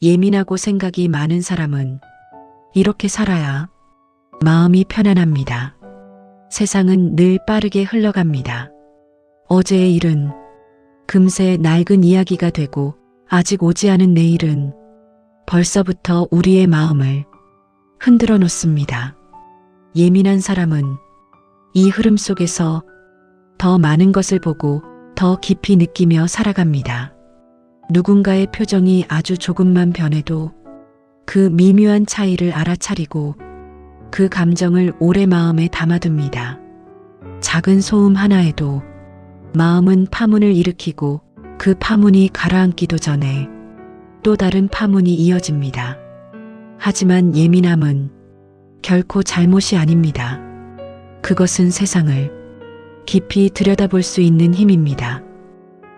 예민하고 생각이 많은 사람은 이렇게 살아야 마음이 편안합니다. 세상은 늘 빠르게 흘러갑니다. 어제의 일은 금세 낡은 이야기가 되고 아직 오지 않은 내일은 벌써부터 우리의 마음을 흔들어 놓습니다. 예민한 사람은 이 흐름 속에서 더 많은 것을 보고 더 깊이 느끼며 살아갑니다. 누군가의 표정이 아주 조금만 변해도 그 미묘한 차이를 알아차리고 그 감정을 오래 마음에 담아둡니다. 작은 소음 하나에도 마음은 파문을 일으키고 그 파문이 가라앉기도 전에 또 다른 파문이 이어집니다. 하지만 예민함은 결코 잘못이 아닙니다. 그것은 세상을 깊이 들여다볼 수 있는 힘입니다.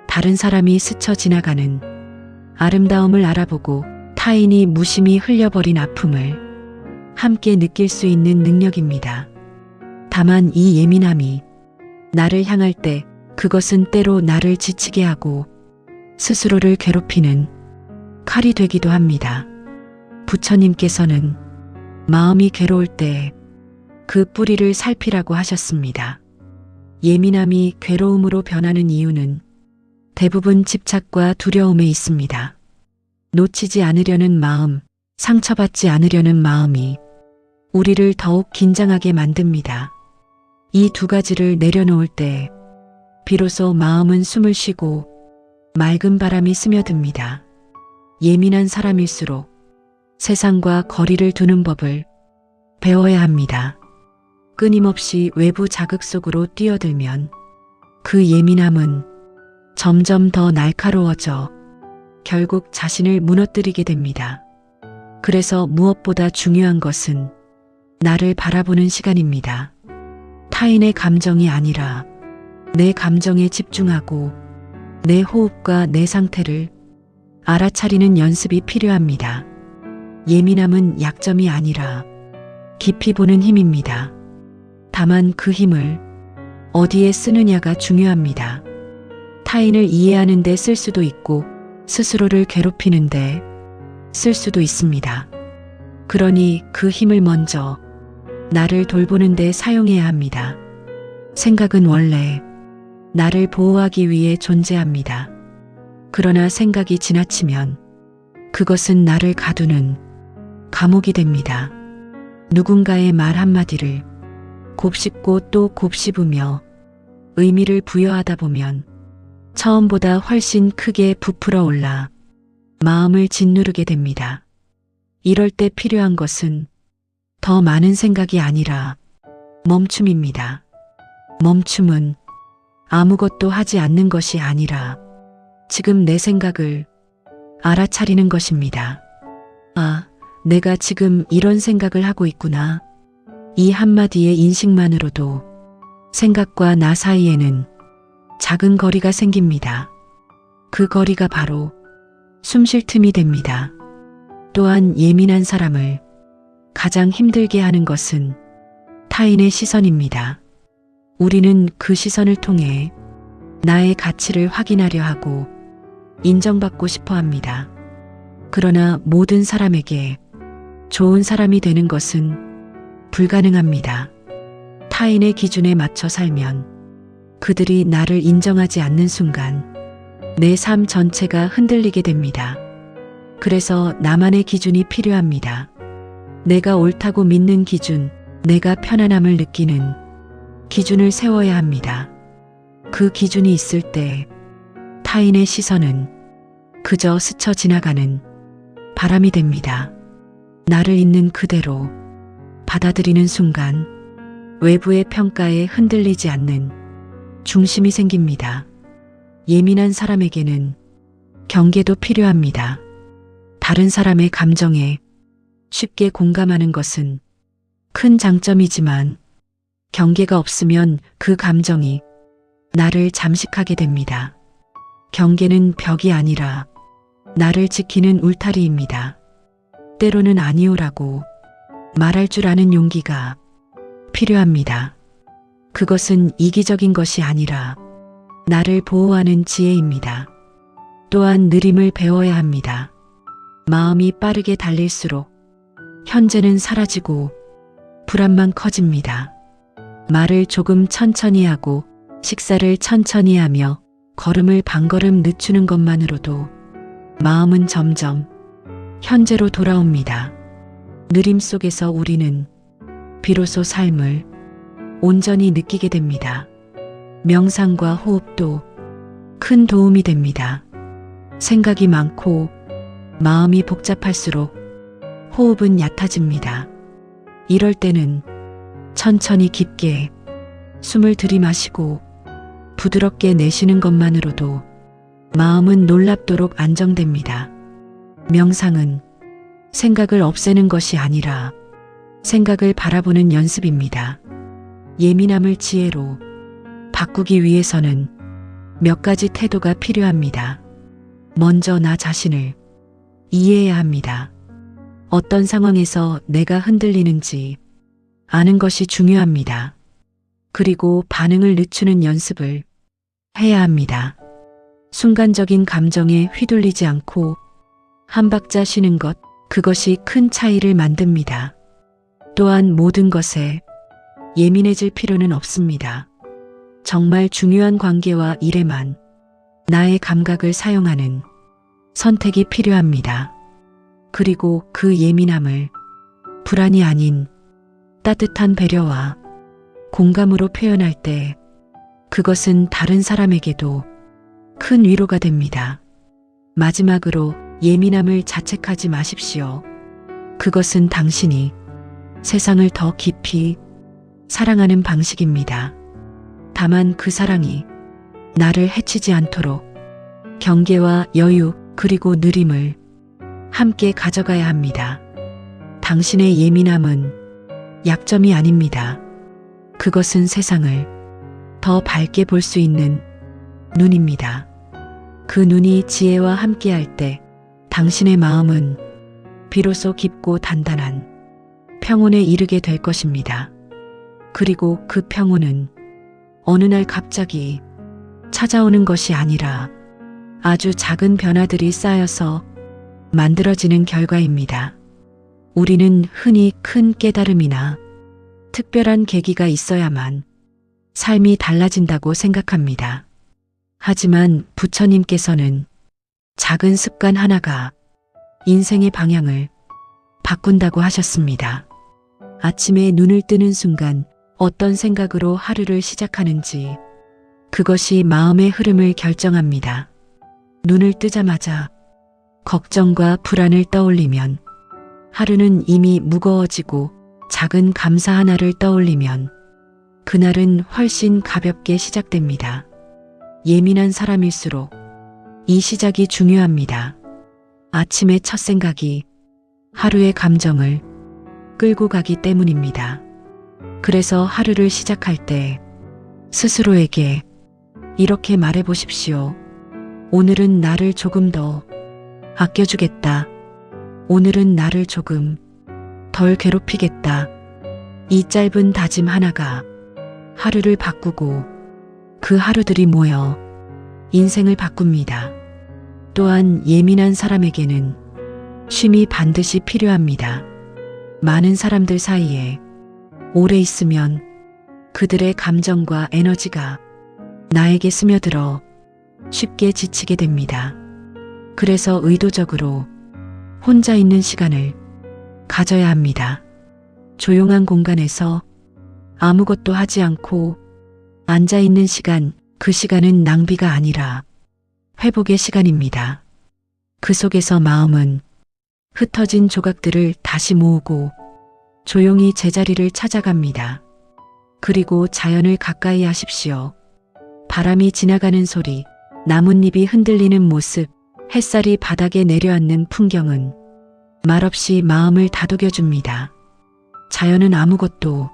다른 사람이 스쳐 지나가는 아름다움을 알아보고 타인이 무심히 흘려버린 아픔을 함께 느낄 수 있는 능력입니다. 다만 이 예민함이 나를 향할 때 그것은 때로 나를 지치게 하고 스스로를 괴롭히는 칼이 되기도 합니다. 부처님께서는 마음이 괴로울 때 그 뿌리를 살피라고 하셨습니다. 예민함이 괴로움으로 변하는 이유는 대부분 집착과 두려움에 있습니다. 놓치지 않으려는 마음, 상처받지 않으려는 마음이 우리를 더욱 긴장하게 만듭니다. 이 두 가지를 내려놓을 때 비로소 마음은 숨을 쉬고 맑은 바람이 스며듭니다. 예민한 사람일수록 세상과 거리를 두는 법을 배워야 합니다. 끊임없이 외부 자극 속으로 뛰어들면 그 예민함은 점점 더 날카로워져 결국 자신을 무너뜨리게 됩니다. 그래서 무엇보다 중요한 것은 나를 바라보는 시간입니다. 타인의 감정이 아니라 내 감정에 집중하고 내 호흡과 내 상태를 알아차리는 연습이 필요합니다. 예민함은 약점이 아니라 깊이 보는 힘입니다. 다만 그 힘을 어디에 쓰느냐가 중요합니다. 타인을 이해하는 데 쓸 수도 있고 스스로를 괴롭히는 데 쓸 수도 있습니다. 그러니 그 힘을 먼저 나를 돌보는 데 사용해야 합니다. 생각은 원래 나를 보호하기 위해 존재합니다. 그러나 생각이 지나치면 그것은 나를 가두는 감옥이 됩니다. 누군가의 말 한마디를 곱씹고 또 곱씹으며 의미를 부여하다 보면 처음보다 훨씬 크게 부풀어 올라 마음을 짓누르게 됩니다. 이럴 때 필요한 것은 더 많은 생각이 아니라 멈춤입니다. 멈춤은 아무것도 하지 않는 것이 아니라 지금 내 생각을 알아차리는 것입니다. 아, 내가 지금 이런 생각을 하고 있구나. 이 한마디의 인식만으로도 생각과 나 사이에는 작은 거리가 생깁니다. 그 거리가 바로 숨 쉴 틈이 됩니다. 또한 예민한 사람을 가장 힘들게 하는 것은 타인의 시선입니다. 우리는 그 시선을 통해 나의 가치를 확인하려 하고 인정받고 싶어 합니다. 그러나 모든 사람에게 좋은 사람이 되는 것은 불가능합니다. 타인의 기준에 맞춰 살면 그들이 나를 인정하지 않는 순간 내 삶 전체가 흔들리게 됩니다. 그래서 나만의 기준이 필요합니다. 내가 옳다고 믿는 기준, 내가 편안함을 느끼는 기준을 세워야 합니다. 그 기준이 있을 때 타인의 시선은 그저 스쳐 지나가는 바람이 됩니다. 나를 있는 그대로 받아들이는 순간 외부의 평가에 흔들리지 않는 중심이 생깁니다. 예민한 사람에게는 경계도 필요합니다. 다른 사람의 감정에 쉽게 공감하는 것은 큰 장점이지만 경계가 없으면 그 감정이 나를 잠식하게 됩니다. 경계는 벽이 아니라 나를 지키는 울타리입니다. 때로는 아니오라고 말할 줄 아는 용기가 필요합니다. 그것은 이기적인 것이 아니라 나를 보호하는 지혜입니다. 또한 느림을 배워야 합니다. 마음이 빠르게 달릴수록 현재는 사라지고 불안만 커집니다. 말을 조금 천천히 하고 식사를 천천히 하며 걸음을 반걸음 늦추는 것만으로도 마음은 점점 현재로 돌아옵니다. 느림 속에서 우리는 비로소 삶을 온전히 느끼게 됩니다. 명상과 호흡도 큰 도움이 됩니다. 생각이 많고 마음이 복잡할수록 호흡은 얕아집니다. 이럴 때는 천천히 깊게 숨을 들이마시고 부드럽게 내쉬는 것만으로도 마음은 놀랍도록 안정됩니다. 명상은 생각을 없애는 것이 아니라 생각을 바라보는 연습입니다. 예민함을 지혜로 바꾸기 위해서는 몇 가지 태도가 필요합니다. 먼저 나 자신을 이해해야 합니다. 어떤 상황에서 내가 흔들리는지 아는 것이 중요합니다. 그리고 반응을 늦추는 연습을 해야 합니다. 순간적인 감정에 휘둘리지 않고 한 박자 쉬는 것, 그것이 큰 차이를 만듭니다. 또한 모든 것에 예민해질 필요는 없습니다. 정말 중요한 관계와 일에만 나의 감각을 사용하는 선택이 필요합니다. 그리고 그 예민함을 불안이 아닌 따뜻한 배려와 공감으로 표현할 때 그것은 다른 사람에게도 큰 위로가 됩니다. 마지막으로 예민함을 자책하지 마십시오. 그것은 당신이 세상을 더 깊이 사랑하는 방식입니다. 다만 그 사랑이 나를 해치지 않도록 경계와 여유 그리고 느림을 함께 가져가야 합니다. 당신의 예민함은 약점이 아닙니다. 그것은 세상을 더 밝게 볼 수 있는 눈입니다. 그 눈이 지혜와 함께할 때 당신의 마음은 비로소 깊고 단단한 평온에 이르게 될 것입니다. 그리고 그 평온은 어느 날 갑자기 찾아오는 것이 아니라 아주 작은 변화들이 쌓여서 만들어지는 결과입니다. 우리는 흔히 큰 깨달음이나 특별한 계기가 있어야만 삶이 달라진다고 생각합니다. 하지만 부처님께서는 작은 습관 하나가 인생의 방향을 바꾼다고 하셨습니다. 아침에 눈을 뜨는 순간 어떤 생각으로 하루를 시작하는지 그것이 마음의 흐름을 결정합니다. 눈을 뜨자마자 걱정과 불안을 떠올리면 하루는 이미 무거워지고 작은 감사 하나를 떠올리면 그날은 훨씬 가볍게 시작됩니다. 예민한 사람일수록 이 시작이 중요합니다. 아침의 첫 생각이 하루의 감정을 끌고 가기 때문입니다. 그래서 하루를 시작할 때 스스로에게 이렇게 말해 보십시오. 오늘은 나를 조금 더 아껴주겠다. 오늘은 나를 조금 덜 괴롭히겠다. 이 짧은 다짐 하나가 하루를 바꾸고 그 하루들이 모여 인생을 바꿉니다. 또한 예민한 사람에게는 쉼이 반드시 필요합니다. 많은 사람들 사이에 오래 있으면 그들의 감정과 에너지가 나에게 스며들어 쉽게 지치게 됩니다. 그래서 의도적으로 혼자 있는 시간을 가져야 합니다. 조용한 공간에서 아무것도 하지 않고 앉아 있는 시간, 그 시간은 낭비가 아니라 회복의 시간입니다. 그 속에서 마음은 흩어진 조각들을 다시 모으고 조용히 제자리를 찾아갑니다. 그리고 자연을 가까이 하십시오. 바람이 지나가는 소리, 나뭇잎이 흔들리는 모습, 햇살이 바닥에 내려앉는 풍경은 말없이 마음을 다독여줍니다. 자연은 아무것도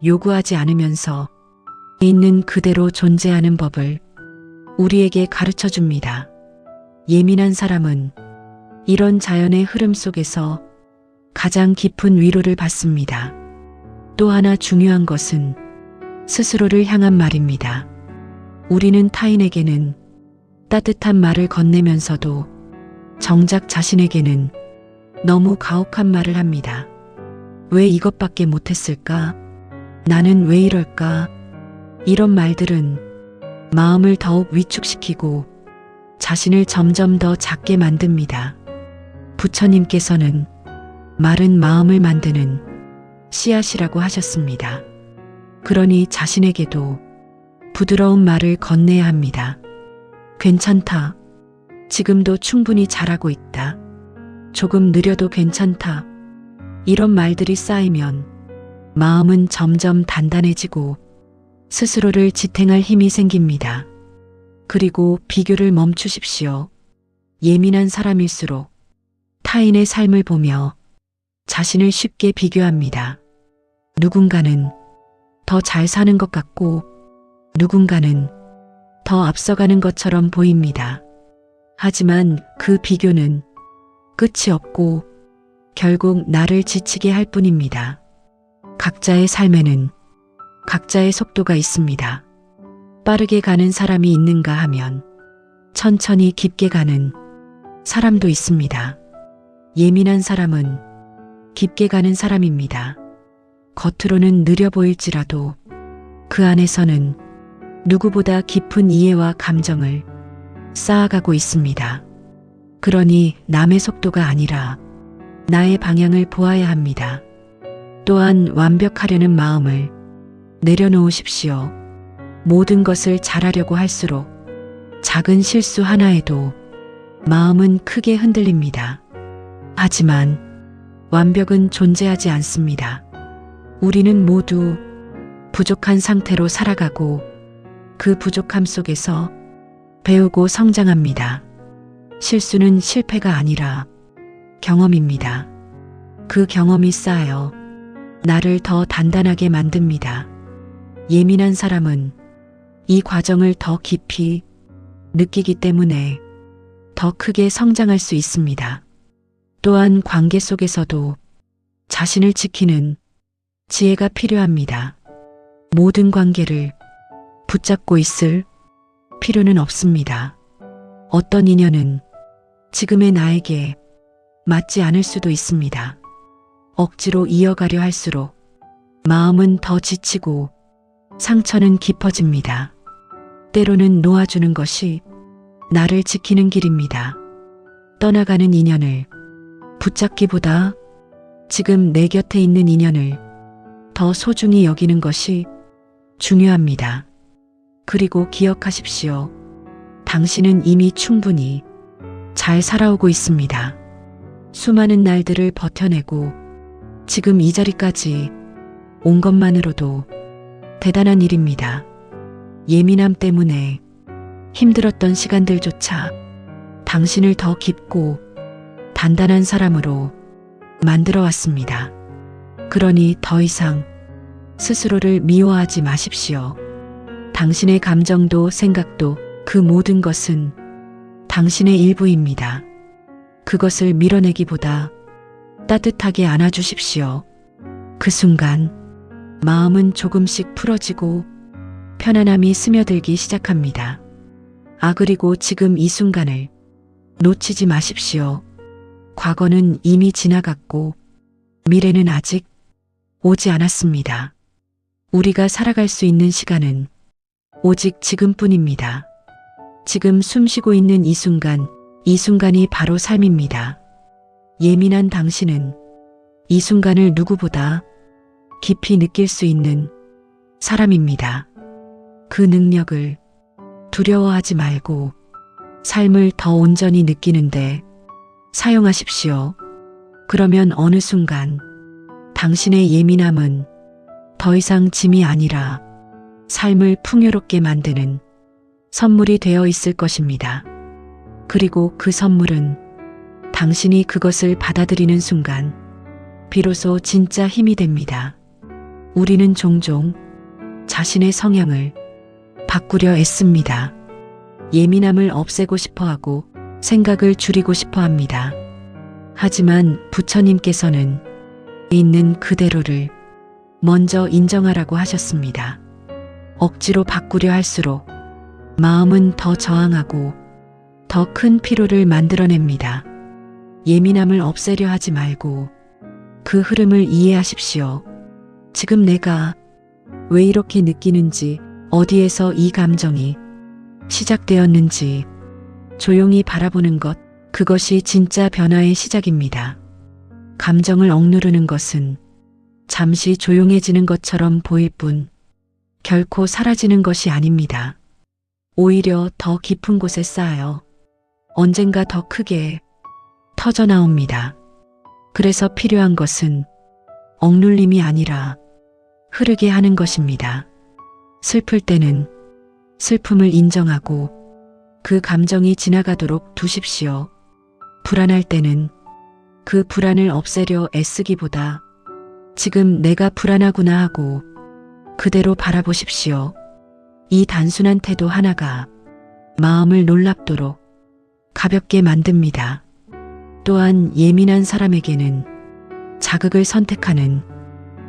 요구하지 않으면서 있는 그대로 존재하는 법을 우리에게 가르쳐 줍니다. 예민한 사람은 이런 자연의 흐름 속에서 가장 깊은 위로를 받습니다. 또 하나 중요한 것은 스스로를 향한 말입니다. 우리는 타인에게는 따뜻한 말을 건네면서도 정작 자신에게는 너무 가혹한 말을 합니다. 왜 이것밖에 못했을까? 나는 왜 이럴까? 이런 말들은 마음을 더욱 위축시키고 자신을 점점 더 작게 만듭니다. 부처님께서는 말은 마음을 만드는 씨앗이라고 하셨습니다. 그러니 자신에게도 부드러운 말을 건네야 합니다. 괜찮다. 지금도 충분히 잘하고 있다. 조금 느려도 괜찮다. 이런 말들이 쌓이면 마음은 점점 단단해지고 스스로를 지탱할 힘이 생깁니다. 그리고 비교를 멈추십시오. 예민한 사람일수록 타인의 삶을 보며 자신을 쉽게 비교합니다. 누군가는 더 잘 사는 것 같고 누군가는 더 앞서가는 것처럼 보입니다. 하지만 그 비교는 끝이 없고 결국 나를 지치게 할 뿐입니다. 각자의 삶에는 각자의 속도가 있습니다. 빠르게 가는 사람이 있는가 하면 천천히 깊게 가는 사람도 있습니다. 예민한 사람은 깊게 가는 사람입니다. 겉으로는 느려 보일지라도 그 안에서는 누구보다 깊은 이해와 감정을 쌓아가고 있습니다. 그러니 남의 속도가 아니라 나의 방향을 보아야 합니다. 또한 완벽하려는 마음을 내려놓으십시오. 모든 것을 잘하려고 할수록 작은 실수 하나에도 마음은 크게 흔들립니다. 하지만 완벽은 존재하지 않습니다. 우리는 모두 부족한 상태로 살아가고 그 부족함 속에서 배우고 성장합니다. 실수는 실패가 아니라 경험입니다. 그 경험이 쌓여 나를 더 단단하게 만듭니다. 예민한 사람은 이 과정을 더 깊이 느끼기 때문에 더 크게 성장할 수 있습니다. 또한 관계 속에서도 자신을 지키는 지혜가 필요합니다. 모든 관계를 붙잡고 있을 필요는 없습니다. 어떤 인연은 지금의 나에게 맞지 않을 수도 있습니다. 억지로 이어가려 할수록 마음은 더 지치고 상처는 깊어집니다. 때로는 놓아주는 것이 나를 지키는 길입니다. 떠나가는 인연을 붙잡기보다 지금 내 곁에 있는 인연을 더 소중히 여기는 것이 중요합니다. 그리고 기억하십시오. 당신은 이미 충분히 잘 살아오고 있습니다. 수많은 날들을 버텨내고 지금 이 자리까지 온 것만으로도 대단한 일입니다. 예민함 때문에 힘들었던 시간들조차 당신을 더 깊고 단단한 사람으로 만들어 왔습니다. 그러니 더 이상 스스로를 미워하지 마십시오. 당신의 감정도 생각도 그 모든 것은 당신의 일부입니다. 그것을 밀어내기보다 따뜻하게 안아주십시오. 그 순간 마음은 조금씩 풀어지고 편안함이 스며들기 시작합니다. 그리고 지금 이 순간을 놓치지 마십시오. 과거는 이미 지나갔고 미래는 아직 오지 않았습니다. 우리가 살아갈 수 있는 시간은 오직 지금뿐입니다. 지금 숨쉬고 있는 이 순간, 이 순간이 바로 삶입니다. 예민한 당신은 이 순간을 누구보다 깊이 느낄 수 있는 사람입니다. 그 능력을 두려워하지 말고 삶을 더 온전히 느끼는데 사용하십시오. 그러면 어느 순간 당신의 예민함은 더 이상 짐이 아니라 삶을 풍요롭게 만드는 선물이 되어 있을 것입니다. 그리고 그 선물은 당신이 그것을 받아들이는 순간 비로소 진짜 힘이 됩니다. 우리는 종종 자신의 성향을 바꾸려 애씁니다. 예민함을 없애고 싶어 하고 생각을 줄이고 싶어 합니다. 하지만 부처님께서는 있는 그대로를 먼저 인정하라고 하셨습니다. 억지로 바꾸려 할수록 마음은 더 저항하고 더 큰 피로를 만들어냅니다. 예민함을 없애려 하지 말고 그 흐름을 이해하십시오. 지금 내가 왜 이렇게 느끼는지, 어디에서 이 감정이 시작되었는지 조용히 바라보는 것, 그것이 진짜 변화의 시작입니다. 감정을 억누르는 것은 잠시 조용해지는 것처럼 보일 뿐 결코 사라지는 것이 아닙니다. 오히려 더 깊은 곳에 쌓여 언젠가 더 크게 터져 나옵니다. 그래서 필요한 것은 억눌림이 아니라 흐르게 하는 것입니다. 슬플 때는 슬픔을 인정하고 그 감정이 지나가도록 두십시오. 불안할 때는 그 불안을 없애려 애쓰기보다 지금 내가 불안하구나 하고 그대로 바라보십시오. 이 단순한 태도 하나가 마음을 놀랍도록 가볍게 만듭니다. 또한 예민한 사람에게는 자극을 선택하는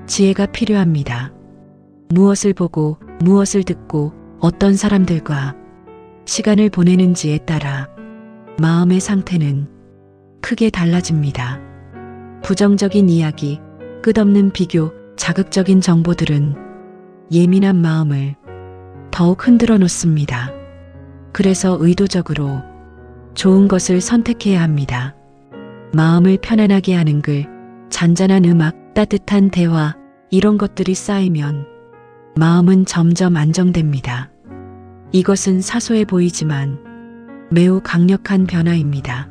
지혜가 필요합니다. 무엇을 보고 무엇을 듣고 어떤 사람들과 시간을 보내는지에 따라 마음의 상태는 크게 달라집니다. 부정적인 이야기, 끝없는 비교, 자극적인 정보들은 예민한 마음을 더욱 흔들어 놓습니다. 그래서 의도적으로 좋은 것을 선택해야 합니다. 마음을 편안하게 하는 글, 잔잔한 음악, 따뜻한 대화, 이런 것들이 쌓이면 마음은 점점 안정됩니다. 이것은 사소해 보이지만 매우 강력한 변화입니다.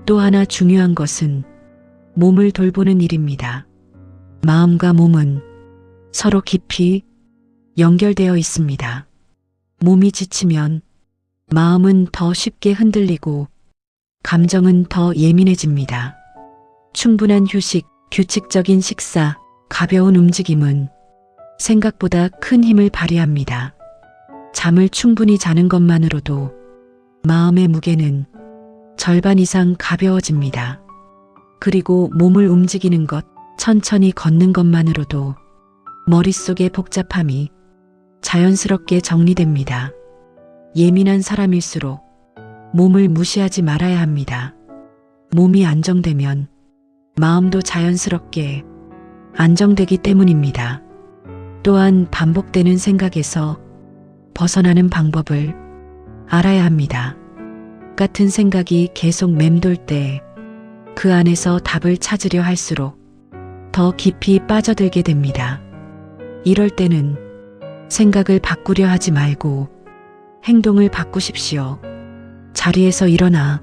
또 하나 중요한 것은 몸을 돌보는 일입니다. 마음과 몸은 서로 깊이 연결되어 있습니다. 몸이 지치면 마음은 더 쉽게 흔들리고 감정은 더 예민해집니다. 충분한 휴식, 규칙적인 식사, 가벼운 움직임은 생각보다 큰 힘을 발휘합니다. 잠을 충분히 자는 것만으로도 마음의 무게는 절반 이상 가벼워집니다. 그리고 몸을 움직이는 것, 천천히 걷는 것만으로도 머릿속의 복잡함이 자연스럽게 정리됩니다. 예민한 사람일수록 몸을 무시하지 말아야 합니다. 몸이 안정되면 마음도 자연스럽게 안정되기 때문입니다. 또한 반복되는 생각에서 벗어나는 방법을 알아야 합니다. 같은 생각이 계속 맴돌 때 그 안에서 답을 찾으려 할수록 더 깊이 빠져들게 됩니다. 이럴 때는 생각을 바꾸려 하지 말고 행동을 바꾸십시오. 자리에서 일어나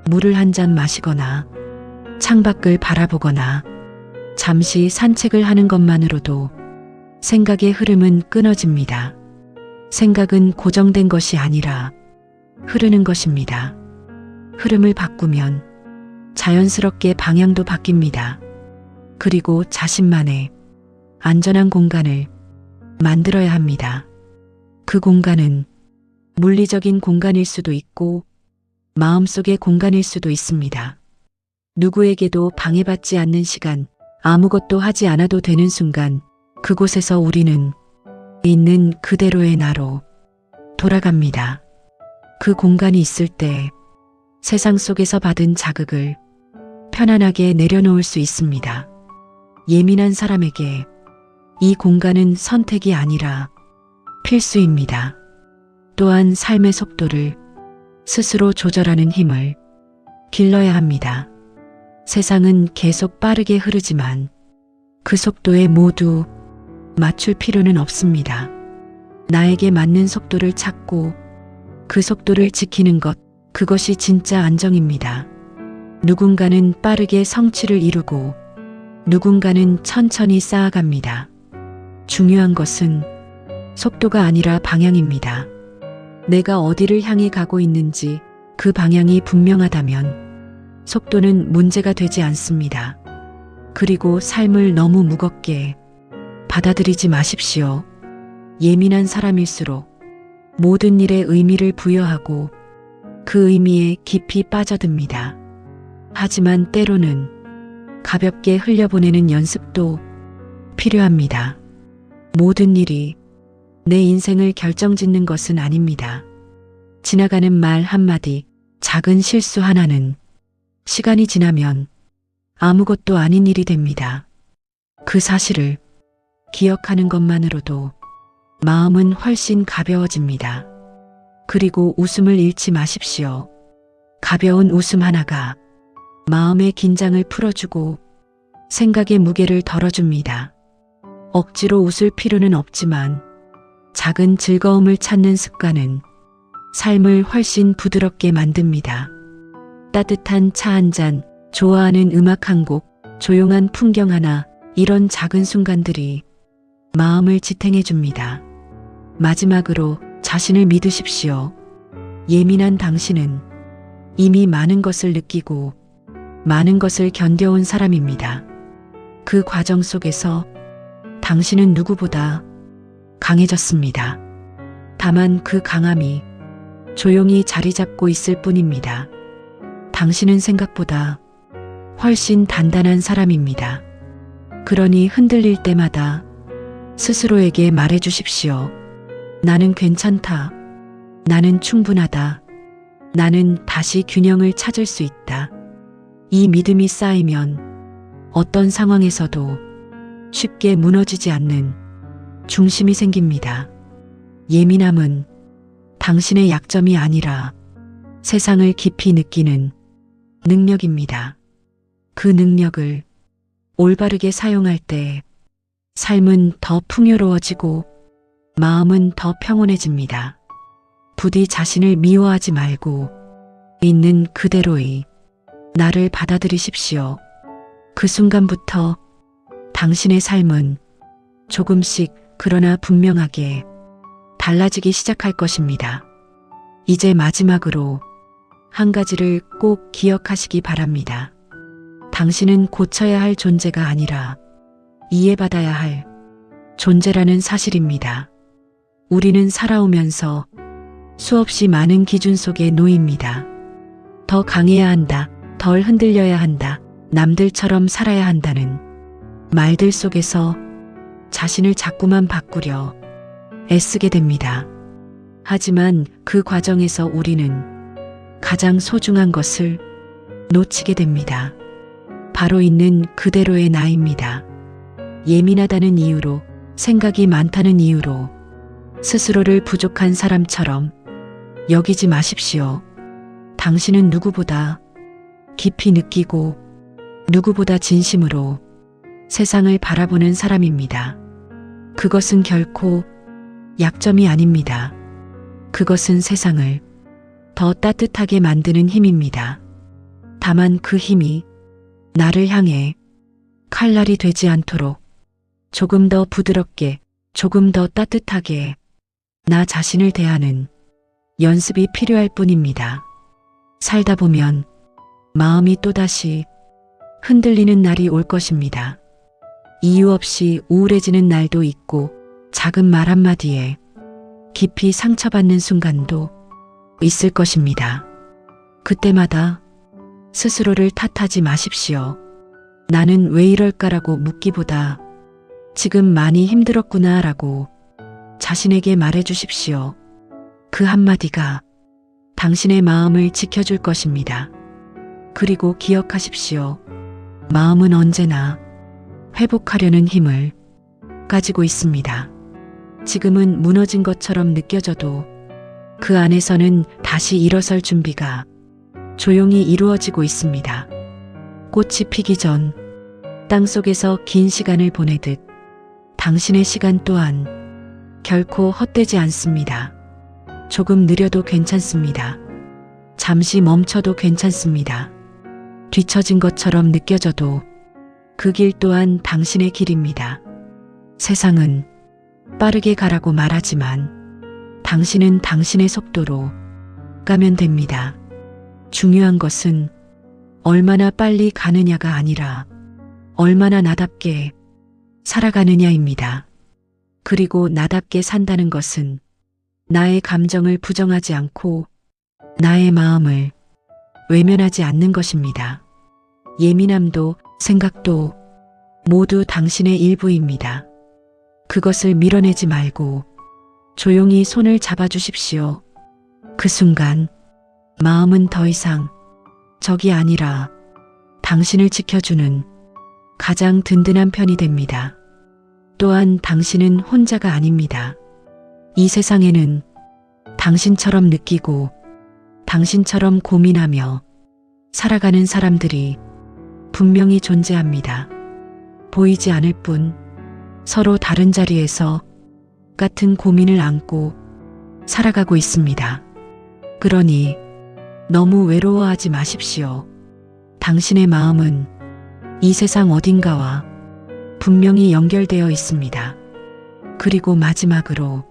물을 한 잔 마시거나 창밖을 바라보거나 잠시 산책을 하는 것만으로도 생각의 흐름은 끊어집니다. 생각은 고정된 것이 아니라 흐르는 것입니다. 흐름을 바꾸면 자연스럽게 방향도 바뀝니다. 그리고 자신만의 안전한 공간을 만들어야 합니다. 그 공간은 물리적인 공간일 수도 있고 마음속의 공간일 수도 있습니다. 누구에게도 방해받지 않는 시간, 아무것도 하지 않아도 되는 순간, 그곳에서 우리는 있는 그대로의 나로 돌아갑니다. 그 공간이 있을 때 세상 속에서 받은 자극을 편안하게 내려놓을 수 있습니다. 예민한 사람에게 이 공간은 선택이 아니라 필수입니다. 또한 삶의 속도를 스스로 조절하는 힘을 길러야 합니다. 세상은 계속 빠르게 흐르지만 그 속도에 모두 맞출 필요는 없습니다. 나에게 맞는 속도를 찾고 그 속도를 지키는 것, 그것이 진짜 안정입니다. 누군가는 빠르게 성취를 이루고 누군가는 천천히 쌓아갑니다. 중요한 것은 속도가 아니라 방향입니다. 내가 어디를 향해 가고 있는지 그 방향이 분명하다면 속도는 문제가 되지 않습니다. 그리고 삶을 너무 무겁게 받아들이지 마십시오. 예민한 사람일수록 모든 일에 의미를 부여하고 그 의미에 깊이 빠져듭니다. 하지만 때로는 가볍게 흘려보내는 연습도 필요합니다. 모든 일이 내 인생을 결정짓는 것은 아닙니다. 지나가는 말 한마디, 작은 실수 하나는 시간이 지나면 아무것도 아닌 일이 됩니다. 그 사실을 기억하는 것만으로도 마음은 훨씬 가벼워집니다. 그리고 웃음을 잃지 마십시오. 가벼운 웃음 하나가 마음의 긴장을 풀어주고 생각의 무게를 덜어줍니다. 억지로 웃을 필요는 없지만 작은 즐거움을 찾는 습관은 삶을 훨씬 부드럽게 만듭니다. 따뜻한 차 한 잔, 좋아하는 음악 한 곡, 조용한 풍경 하나, 이런 작은 순간들이 마음을 지탱해 줍니다. 마지막으로 자신을 믿으십시오. 예민한 당신은 이미 많은 것을 느끼고 많은 것을 견뎌온 사람입니다. 그 과정 속에서 당신은 누구보다 강해졌습니다. 다만 그 강함이 조용히 자리 잡고 있을 뿐입니다. 당신은 생각보다 훨씬 단단한 사람입니다. 그러니 흔들릴 때마다 스스로에게 말해 주십시오. 나는 괜찮다. 나는 충분하다. 나는 다시 균형을 찾을 수 있다. 이 믿음이 쌓이면 어떤 상황에서도 쉽게 무너지지 않는 중심이 생깁니다. 예민함은 당신의 약점이 아니라 세상을 깊이 느끼는 능력입니다. 그 능력을 올바르게 사용할 때 삶은 더 풍요로워지고 마음은 더 평온해집니다. 부디 자신을 미워하지 말고 있는 그대로의 나를 받아들이십시오. 그 순간부터 당신의 삶은 조금씩 그러나 분명하게 달라지기 시작할 것입니다. 이제 마지막으로 한 가지를 꼭 기억하시기 바랍니다. 당신은 고쳐야 할 존재가 아니라 이해받아야 할 존재라는 사실입니다. 우리는 살아오면서 수없이 많은 기준 속에 놓입니다. 더 강해야 한다, 덜 흔들려야 한다, 남들처럼 살아야 한다는 말들 속에서 자신을 자꾸만 바꾸려 애쓰게 됩니다. 하지만 그 과정에서 우리는 가장 소중한 것을 놓치게 됩니다. 바로 있는 그대로의 나입니다. 예민하다는 이유로, 생각이 많다는 이유로 스스로를 부족한 사람처럼 여기지 마십시오. 당신은 누구보다 깊이 느끼고 누구보다 진심으로 세상을 바라보는 사람입니다. 그것은 결코 약점이 아닙니다. 그것은 세상을 더 따뜻하게 만드는 힘입니다. 다만 그 힘이 나를 향해 칼날이 되지 않도록 조금 더 부드럽게, 조금 더 따뜻하게 나 자신을 대하는 연습이 필요할 뿐입니다. 살다 보면 마음이 또다시 흔들리는 날이 올 것입니다. 이유 없이 우울해지는 날도 있고 작은 말 한마디에 깊이 상처받는 순간도 있을 것입니다. 그때마다 스스로를 탓하지 마십시오. 나는 왜 이럴까라고 묻기보다 지금 많이 힘들었구나 라고 자신에게 말해 주십시오. 그 한마디가 당신의 마음을 지켜줄 것입니다. 그리고 기억하십시오. 마음은 언제나 회복하려는 힘을 가지고 있습니다. 지금은 무너진 것처럼 느껴져도 그 안에서는 다시 일어설 준비가 조용히 이루어지고 있습니다. 꽃이 피기 전 땅속에서 긴 시간을 보내듯 당신의 시간 또한 결코 헛되지 않습니다. 조금 느려도 괜찮습니다. 잠시 멈춰도 괜찮습니다. 뒤처진 것처럼 느껴져도 그 길 또한 당신의 길입니다. 세상은 빠르게 가라고 말하지만 당신은 당신의 속도로 가면 됩니다. 중요한 것은 얼마나 빨리 가느냐가 아니라 얼마나 나답게 살아가느냐입니다. 그리고 나답게 산다는 것은 나의 감정을 부정하지 않고 나의 마음을 외면하지 않는 것입니다. 예민함도 생각도 모두 당신의 일부입니다. 그것을 밀어내지 말고 조용히 손을 잡아주십시오. 그 순간 마음은 더 이상 적이 아니라 당신을 지켜주는 가장 든든한 편이 됩니다. 또한 당신은 혼자가 아닙니다. 이 세상에는 당신처럼 느끼고 당신처럼 고민하며 살아가는 사람들이 분명히 존재합니다. 보이지 않을 뿐 서로 다른 자리에서 같은 고민을 안고 살아가고 있습니다. 그러니 너무 외로워하지 마십시오. 당신의 마음은 이 세상 어딘가와 분명히 연결되어 있습니다. 그리고 마지막으로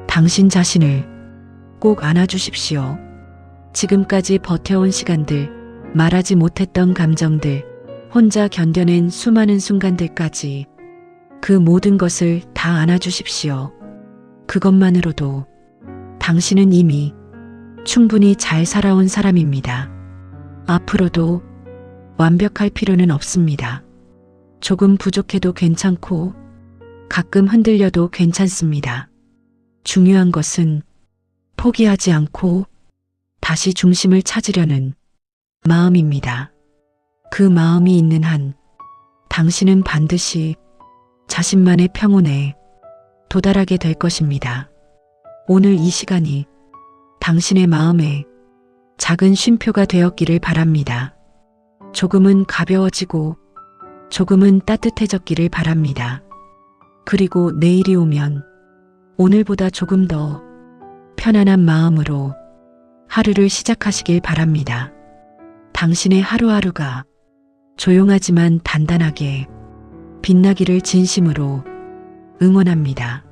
당신 자신을 꼭 안아주십시오. 지금까지 버텨온 시간들, 말하지 못했던 감정들, 혼자 견뎌낸 수많은 순간들까지 그 모든 것을 다 안아주십시오. 그것만으로도 당신은 이미 충분히 잘 살아온 사람입니다. 앞으로도 완벽할 필요는 없습니다. 조금 부족해도 괜찮고 가끔 흔들려도 괜찮습니다. 중요한 것은 포기하지 않고 다시 중심을 찾으려는 마음입니다. 그 마음이 있는 한 당신은 반드시 자신만의 평온에 도달하게 될 것입니다. 오늘 이 시간이 당신의 마음에 작은 쉼표가 되었기를 바랍니다. 조금은 가벼워지고 조금은 따뜻해졌기를 바랍니다. 그리고 내일이 오면 오늘보다 조금 더 편안한 마음으로 하루를 시작하시길 바랍니다. 당신의 하루하루가 조용하지만 단단하게 빛나기를 진심으로 응원합니다.